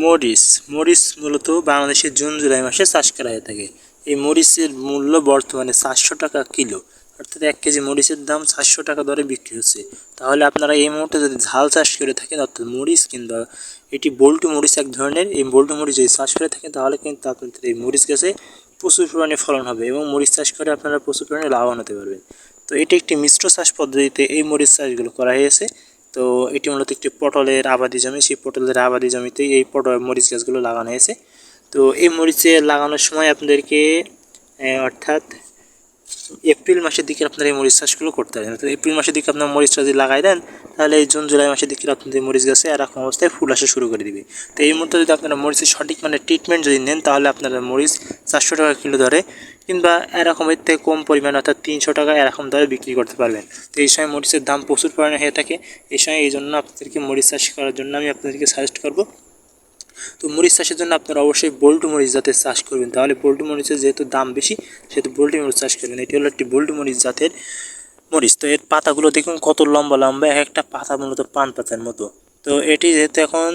মরিচ মরিচ মূলত বাংলাদেশে জুন জুলাই মাসে চাষ করা হয়ে থাকে। এই মরিচের মূল্য বর্তমানে 400 টাকা কিলো, অর্থাৎ 1 কেজি মরিচের দাম 400 টাকা দরে বিক্রি হচ্ছে। তাহলে আপনারা এই মুহূর্তে যদি ঝাল চাষ করে থাকেন, অর্থাৎ মরিচ কিংবা এটি বল্টু মরিচ এক ধরনের, এই বল্টু মরিচ যদি চাষ করে থাকেন তাহলে কিন্তু আপনাদের এই মরিচ গাছে প্রচুর পরিমাণে ফলন হবে এবং মরিচ চাষ করে আপনারা প্রচুর পরিমাণে লাভবান হতে পারবেন। তো এটি একটি মিশ্র চাষ পদ্ধতিতে এই মরিচ চাষগুলো করা হয়েছে। তো এটি মূলত একটি পটলের আবাদি জমি, সেই পটলের আবাদি জমিতেই এই মরিচ গাছগুলো লাগানো হয়েছে। তো এই মরিচে লাগানোর সময় আপনাদেরকে অর্থাৎ এপ্রিল মাসের দিকে আপনারা এই মরিচ চাষগুলো করতে পারেন। তো এপ্রিল মাসের দিকে আপনার মরিচটা যদি লাগাই দেন তাহলে এই জুন জুলাই মাসের দিকে আপনাদের মরিচ গাছে এরকম অবস্থায় ফুল আসা শুরু করে দিবে। তো এই মুহূর্তে যদি আপনারা মরিচের সঠিক মানে ট্রিটমেন্ট যদি নেন তাহলে আপনারা মরিচ 400 টাকা কিলো ধরে কিংবা এরকম এর থেকে কম পরিমাণ অর্থাৎ 300 টাকা এরকম দরে বিক্রি করতে পারবেন। তো এই সময় মরিচের দাম প্রচুর পরিমাণে হয়ে থাকে। এই সময় এই জন্য আপনাদেরকে মরিচ চাষ করার জন্য আমি আপনাদেরকে সাজেস্ট করবো। তো মরিচ চাষের জন্য আপনারা অবশ্যই বল্টু মরিচ জাতের চাষ করবেন, তাহলে বল্টু মরিচের যেহেতু দাম বেশি সেহেতু বল্টু মরিচ চাষ করবেন। এটি হলো একটি বল্টু মরিচ জাতের মরিচ। তো এর পাতাগুলো দেখুন কত লম্বা লম্বা, এক একটা পাতা মূলত পান পাতার মতো। তো এটি যেহেতু এখন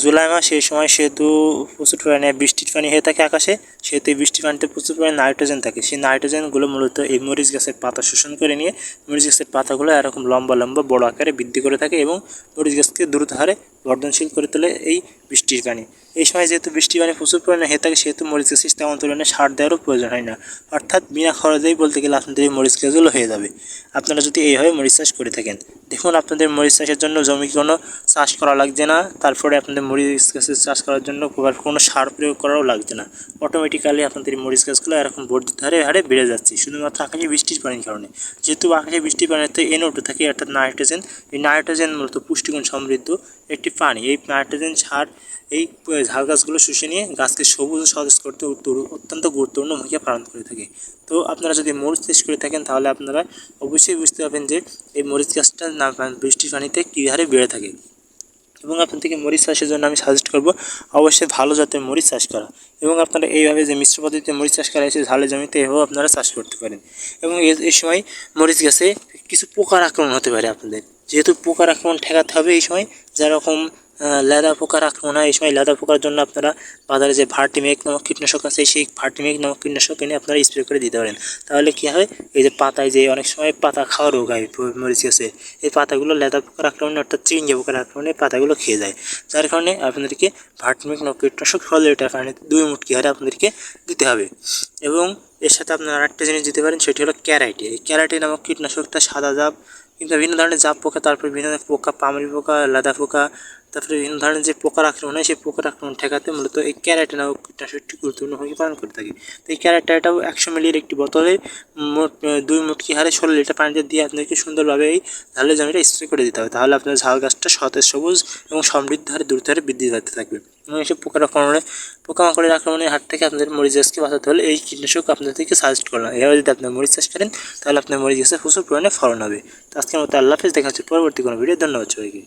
জুলাই মাস, সেই সময় সেহেতু প্রচুর পরিমাণে বৃষ্টির পানি হয়ে থাকে আকাশে, সেহেতু এই বৃষ্টির পানিতে প্রচুর পরিমাণে নাইট্রোজেন থাকে। সেই নাইট্রোজেনগুলো মূলত এই মরিচ গাছের পাতা শোষণ করে নিয়ে মরিচ গাছের পাতাগুলো এরকম লম্বা লম্বা বড় আকারে বৃদ্ধি করে থাকে এবং মরিচ গাছকে দ্রুত হারে বর্ধনশীল করে তোলে এই বৃষ্টির পানি। এই সময় যেহেতু বৃষ্টির পানি প্রচুর পরিমাণে হয়ে থাকে সেহেতু মরিচ গাছে তেমন পরিমাণে সার দেওয়ারও প্রয়োজন হয় না, অর্থাৎ বিনা খরচেই বলতে গেলে আপনাদের এই মরিচ গাছগুলো হয়ে যাবে আপনারা যদি এইভাবে মরিচ চাষ করে থাকেন। দেখুন আপনাদের মরিচ চাষের জন্য জমি কোনো চাষ করা লাগছে না, তারপরে আপনাদের মরিচ গাছের চাষ করার জন্য কোনো সার প্রয়োগ করাও লাগছে না। অটোমেটিক্যালি আপনাদের মরিচ গাছগুলো এরকম বর্ধিত হারে হারে বেড়ে যাচ্ছে শুধুমাত্র আকাশে বৃষ্টির পানির কারণে। যেহেতু আকাশে বৃষ্টির পানিতে NO2 থাকে, অর্থাৎ নাইট্রোজেন। এই নাইট্রোজেন মূলত পুষ্টিগুণ সমৃদ্ধ একটি পানি। এই নাইট্রোজেন সার এই ঝাল গাছগুলো শুষে নিয়ে গাছকে সবুজ ও সতেজ করতে অত্যন্ত গুরুত্বপূর্ণ ভূমিকা পালন করে থাকে। তো আপনারা যদি মরিচ চাষ করে থাকেন তাহলে আপনারা অবশ্যই বুঝতে পারবেন যে এই মরিচ গাছটা না বৃষ্টির পানিতে কী হারে বেড়ে থাকে। এবং আপনাদেরকে মরিচ চাষের জন্য আমি সাজেস্ট করব অবশ্যই ভালো জাতের মরিচ চাষ করা। এবং আপনারা এইভাবে যে মিশ্র পদ্ধতিতে মরিচ চাষ করা হয়েছে ঝালের জমিতে, এভাবেও আপনারা চাষ করতে পারেন। এবং এই সময় মরিচ গাছে কিছু পোকার আক্রমণ হতে পারে আপনাদের, যেহেতু পোকার আক্রমণ ঠেকাতে হবে এই সময়। যেরকম লেদা পোকার আক্রমণ হয় এই সময়, লেদা পোকার জন্য আপনারা বাজারে যে ভার্টিমেক নামক কীটনাশক আছে সেই ভার্টিমেক নামক কীটনাশক এনে আপনারা স্প্রে করে দিতে পারেন। তাহলে কী হয়, এই যে পাতায় যে অনেক সময় পাতা খাওয়া রোগ হয় মরিচ গাছে, এই পাতাগুলো লেদা পোকার আক্রমণে অর্থাৎ চিংড়ি পোকার আক্রমণে পাতাগুলো খেয়ে যায়। যার কারণে আপনাদেরকে ভার্টিমেক নামক কীটনাশক 100 লিটার পানিতে 2 মুটকি হারে আপনাদেরকে দিতে হবে। এবং এর সাথে আপনারা আরেকটা জিনিস দিতে পারেন, সেটি হলো ক্যারাইটে। এই ক্যারাইটে নামক কীটনাশকটা সাদা জাপ কিন্তু বিভিন্ন ধরনের জাপ পোকা, তারপরে বিভিন্ন ধরনের পোকা, পামরি পোকা, লেদা পোকা, তারপরে বিভিন্ন ধরনের যে পোকার আক্রমণ হয় সেই পোকার আক্রমণ ঠেকাতে মূলত এই ক্যারাইটে নামক কীটনাশকটি গুরুত্বপূর্ণ ভূমিকা পালন করে থাকে। তো এই ক্যারাইটাটাও 100 মিলির একটি বোতলে মোট 2 মুটকি হারে 16 লিটার পানিতে দিয়ে আপনাদেরকে সুন্দরভাবে এই ঝালের জমিটা স্প্রে করে দিতে হবে। তাহলে আপনার ঝাল গাছটা সতেজ সবুজ এবং সমৃদ্ধ হারে দ্রুত হারে বৃদ্ধি পাতে থাকবে। এবং এসব পোকামাকড়ের আক্রমণের হাত থেকে আপনাদের মরিচ গাছকে বাঁচাতে হলে এই কীটনাশক আপনাদেরকে সাজেস্ট করলাম। এভাবে যদি আপনার মরিচ চাষ করেন তাহলে আপনার মরিচ গাছে প্রচুর পরিমাণে ফলন হবে। তো আজকের মতো আল্লাহ হাফেজ, দেখা হচ্ছে পরবর্তী কোনো ভিডিও। ধন্যবাদ সবাইকে।